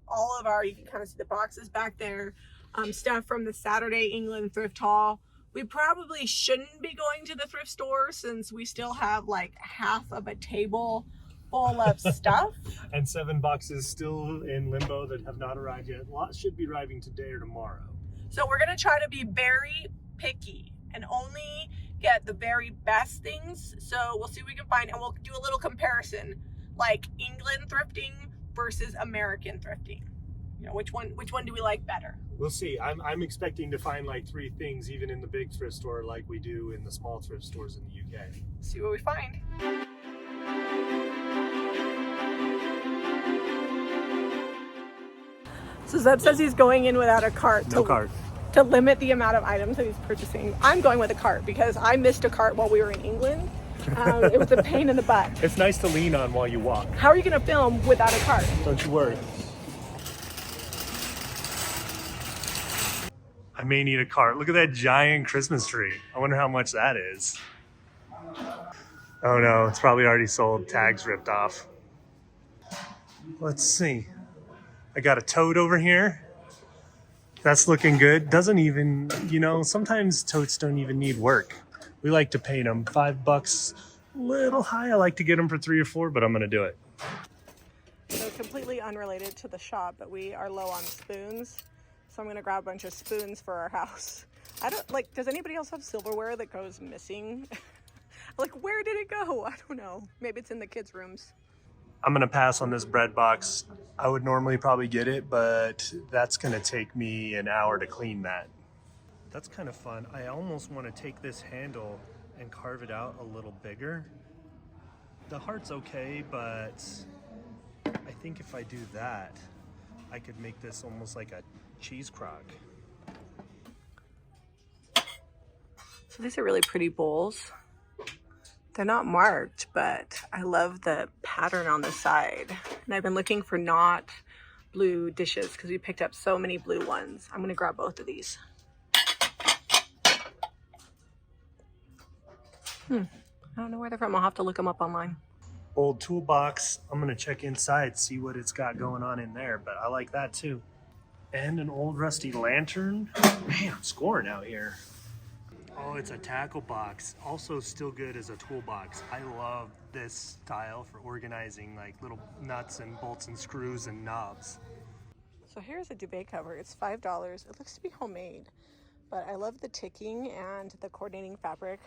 all of our, you can kind of see the boxes back there, stuff from the Saturday England thrift haul. We probably shouldn't be going to the thrift store since we still have like half of a table full of stuff. And 7 boxes still in limbo that have not arrived yet. Lots should be arriving today or tomorrow. So we're gonna try to be very picky and only get the very best things. So we'll see what we can find, and we'll do a little comparison, like England thrifting versus American thrifting. You know, which one do we like better? We'll see. I'm expecting to find like 3 things even in the big thrift store like we do in the small thrift stores in the UK. See what we find. So Zeb says he's going in without a cart. No cart. To limit the amount of items that he's purchasing. I'm going with a cart because I missed a cart while we were in England. It was a pain in the butt. It's nice to lean on while you walk. How are you going to film without a cart? Don't you worry. I may need a cart. Look at that giant Christmas tree. I wonder how much that is. Oh no, it's probably already sold. Tags ripped off. Let's see. I got a tote over here. That's looking good. Doesn't even, you know, sometimes totes don't even need work. We like to paint them. $5, a little high. I like to get them for 3 or 4, but I'm gonna do it. So completely unrelated to the shop, but we are low on spoons. So I'm gonna grab a bunch of spoons for our house. I don't, like, does anybody else have silverware that goes missing? Like, where did it go? I don't know. Maybe it's in the kids' rooms. I'm gonna pass on this bread box. I would normally probably get it, but that's gonna take me an hour to clean that. That's kind of fun. I almost want to take this handle and carve it out a little bigger. The heart's okay, but I think if I do that, I could make this almost like a cheese crock. So these are really pretty bowls. They're not marked, but I love the pattern on the side. And I've been looking for not blue dishes because we picked up so many blue ones. I'm gonna grab both of these. I don't know where they're from. I'll have to look them up online. Old toolbox. I'm gonna check inside, see what it's got going on in there, but I like that too. And an old rusty lantern. Man, I'm scoring out here. Oh, it's a tackle box. Also still good as a toolbox. I love this style for organizing like little nuts and bolts and screws and knobs. So here's a duvet cover. It's $5. It looks to be homemade, but I love the ticking and the coordinating fabric.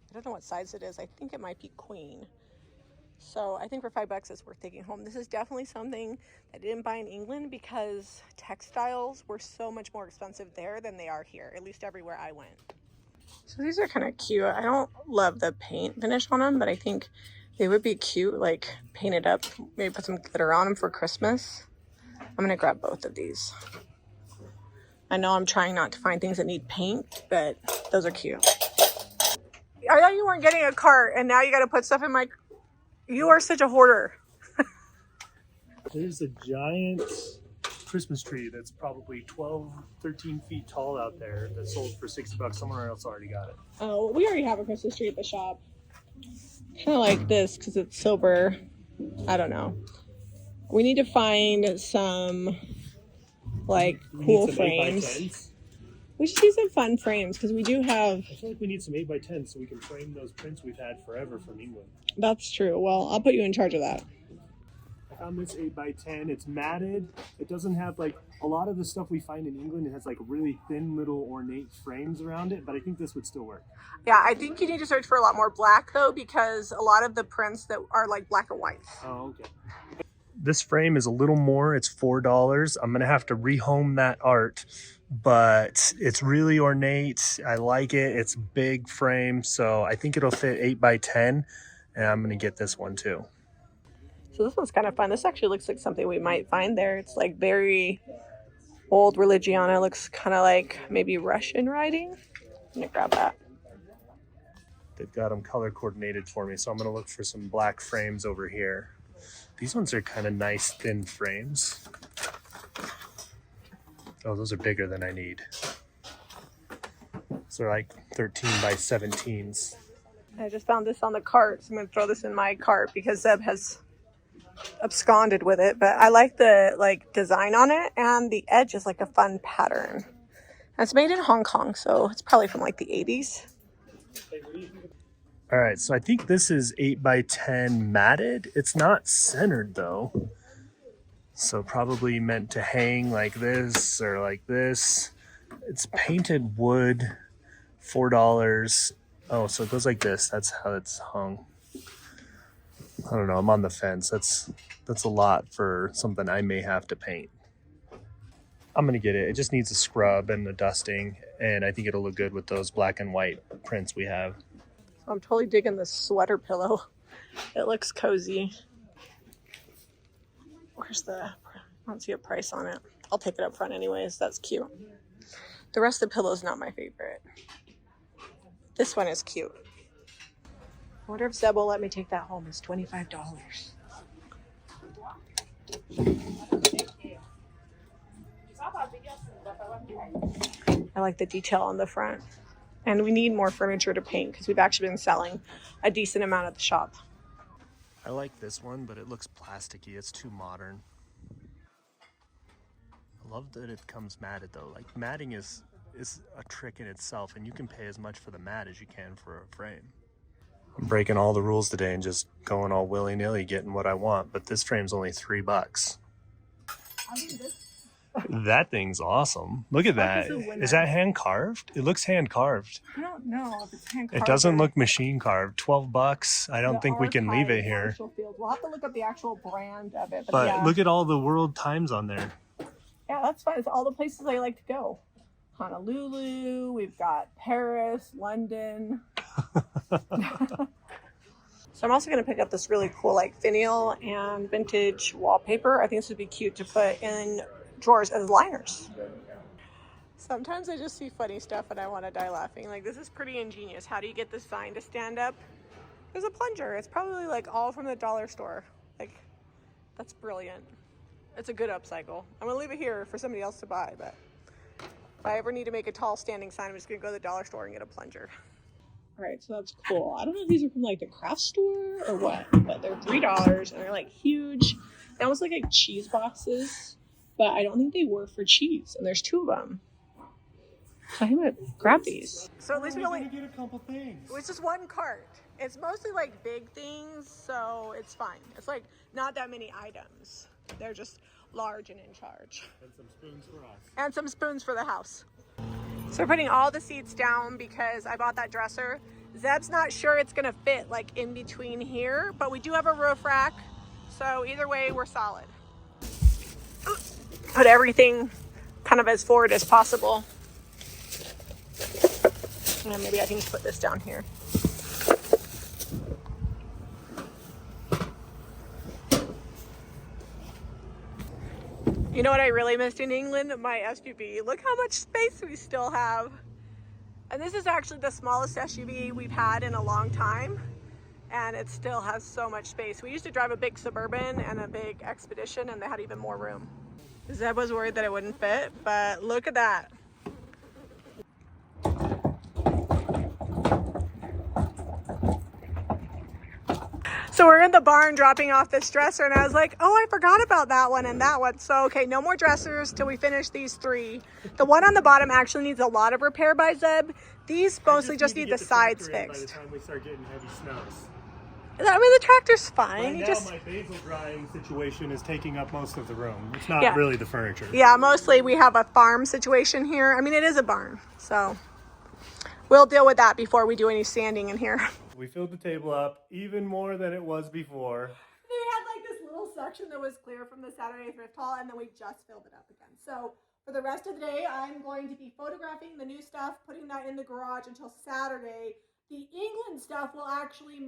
I don't know what size it is. I think it might be queen. So I think for $5 it's worth taking home. This is definitely something I didn't buy in England because textiles were so much more expensive there than they are here, at least everywhere I went. So these are kind of cute. I don't love the paint finish on them, but I think they would be cute, like painted up, maybe put some glitter on them for Christmas. I'm gonna grab both of these. I know I'm trying not to find things that need paint, but those are cute. I thought you weren't getting a cart and now you gotta put stuff in my, you are such a hoarder. There's a giant Christmas tree that's probably 12, 13 feet tall out there that sold for $60. Someone else already got it. Oh, we already have a Christmas tree at the shop. Kind of like this because it's silver. I don't know. We need to find some like cool frames. We should do some fun frames because we do have. I feel like we need some 8x10 so we can frame those prints we've had forever from England. That's true. Well, I'll put you in charge of that. I found this 8x10. It's matted. It doesn't have like a lot of the stuff we find in England. It has like really thin little ornate frames around it, but I think this would still work. Yeah, I think you need to search for a lot more black though, because a lot of the prints that are like black and white. Oh, okay. This frame is a little more. It's $4. I'm gonna have to rehome that art, but it's really ornate. I like it. It's a big frame, so I think it'll fit 8x10, and I'm gonna get this one too. So this one's kind of fun. This actually looks like something we might find there. It's like very old Religiana. Looks kind of like maybe Russian writing. I'm gonna grab that. They've got them color coordinated for me, so I'm gonna look for some black frames over here. These ones are kind of nice, thin frames. Oh, those are bigger than I need. So they're like 13x17s. I just found this on the cart, so I'm gonna throw this in my cart because Zeb has absconded with it, but I like the like design on it, and the edge is like a fun pattern. And it's made in Hong Kong, so it's probably from like the 80s. All right, so I think this is 8x10 matted. It's not centered though. So probably meant to hang like this or like this. It's painted wood, $4. Oh, so it goes like this. That's how it's hung. I don't know. I'm on the fence. That's a lot for something I may have to paint. I'm gonna get it. It just needs a scrub and a dusting, and I think it'll look good with those black and white prints we have. I'm totally digging this sweater pillow. It looks cozy. I don't see a price on it. I'll take it up front anyways. That's cute. The rest of the pillow is not my favorite. This one is cute. I wonder if Zeb will let me take that home. It's $25. I like the detail on the front. And we need more furniture to paint because we've actually been selling a decent amount at the shop. I like this one, but it looks plasticky. It's too modern. I love that it comes matted though. Like matting is a trick in itself, and you can pay as much for the mat as you can for a frame. I'm breaking all the rules today and just going all willy-nilly getting what I want, but this frame's only $3. That thing's awesome. Look at that. Is that hand carved? It looks hand carved. I don't know if it's hand carved. It doesn't look machine carved. $12. I don't think we can leave it here. We'll have to look up the actual brand of it. But yeah. Look at all the world times on there. Yeah, that's fine. It's all the places I like to go. Honolulu, we've got Paris, London. So I'm also going to pick up this really cool like finial and vintage wallpaper. I think this would be cute to put in drawers as liners. Sometimes I just see funny stuff and I want to die laughing. Like, this is pretty ingenious. How do you get this sign to stand up? There's a plunger. It's probably like all from the dollar store. Like, that's brilliant. It's a good upcycle. I'm gonna leave it here for somebody else to buy, but if I ever need to make a tall standing sign, I'm just gonna go to the dollar store and get a plunger. All right, so that's cool. I don't know if these are from like the craft store or what, but they're $3 and they're like huge. They almost look like cheese boxes, but I don't think they were for cheese. And there's 2 of them. So I'm gonna grab these. So at least we only get a couple things. It's just 1 cart. It's mostly like big things, so it's fine. It's like not that many items. They're just large and in charge. And some spoons for us. And some spoons for the house. So we're putting all the seats down because I bought that dresser. Zeb's not sure it's gonna fit like in between here, but we do have a roof rack. So either way, we're solid. Put everything kind of as forward as possible. And maybe I can just put this down here. You know what I really missed in England? My SUV. Look how much space we still have. And this is actually the smallest SUV we've had in a long time. And it still has so much space. We used to drive a big Suburban and a big Expedition, and they had even more room. Zeb was worried that it wouldn't fit, but look at that. So we're in the barn dropping off this dresser, and I was like, oh, I forgot about that one and that one. So, okay, no more dressers till we finish these 3. The one on the bottom actually needs a lot of repair by Zeb. These mostly just need the sides fixed. By the time we start getting heavy snows. I mean, the tractor's fine. Right now, my basil drying situation is taking up most of the room. It's not really the furniture. Yeah, mostly we have a farm situation here. I mean, it is a barn, so we'll deal with that before we do any sanding in here. We filled the table up even more than it was before. We had like this little section that was clear from the Saturday thrift haul, and then we just filled it up again. So for the rest of the day, I'm going to be photographing the new stuff, putting that in the garage until Saturday. The England stuff will actually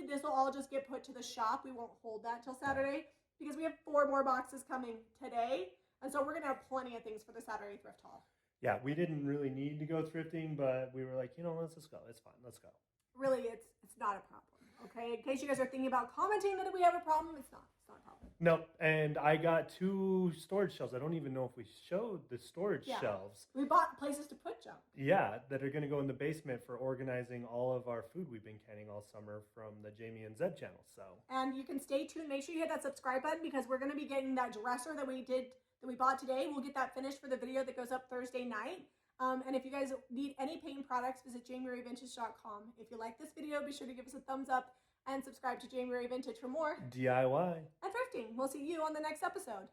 this will all just get put to the shop. We won't hold that till Saturday because we have 4 more boxes coming today. And so we're going to have plenty of things for the Saturday thrift haul. Yeah, we didn't really need to go thrifting, but we were like, let's just go. It's fine. Let's go. Really, it's not a problem. Okay, in case you guys are thinking about commenting that we have a problem, it's not a problem. Nope. And I got 2 storage shelves. I don't even know if we showed the storage shelves. We bought places to put junk. Yeah, that are going to go in the basement for organizing all of our food we've been canning all summer from the Jami and Zeb channel. So. And you can stay tuned. Make sure you hit that subscribe button because we're going to be getting that dresser that we bought today. We'll get that finished for the video that goes up Thursday night. And if you guys need any paint products, visit JamiRayVintage.com. If you like this video, be sure to give us a thumbs up and subscribe to Jami Ray Vintage for more DIY and thrifting. We'll see you on the next episode.